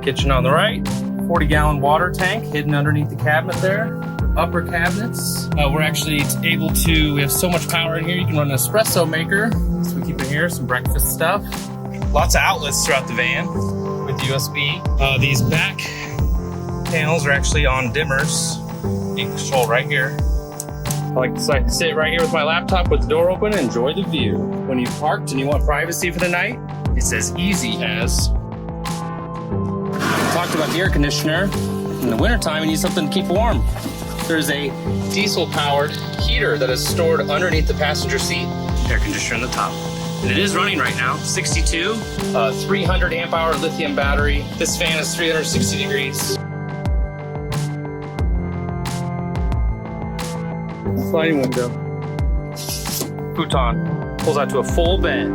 Kitchen on the right, 40-gallon water tank hidden underneath the cabinet there. Upper cabinets. We're actually able to, we have so much power in here, you can run an espresso maker. So we keep in here some breakfast stuff. Lots of outlets throughout the van with USB. These back panels are actually on dimmers. You can control right here. I like to sit right here with my laptop with the door open and enjoy the view. When you've parked and you want privacy for the night, it's as easy as talked about the air conditioner. In the wintertime, you need something to keep warm. There's a diesel-powered heater that is stored underneath the passenger seat. Air conditioner on the top. And it is running right now, 62, 300 amp hour lithium battery. This fan is 360 degrees. Sliding window. Futon pulls out to a full bed.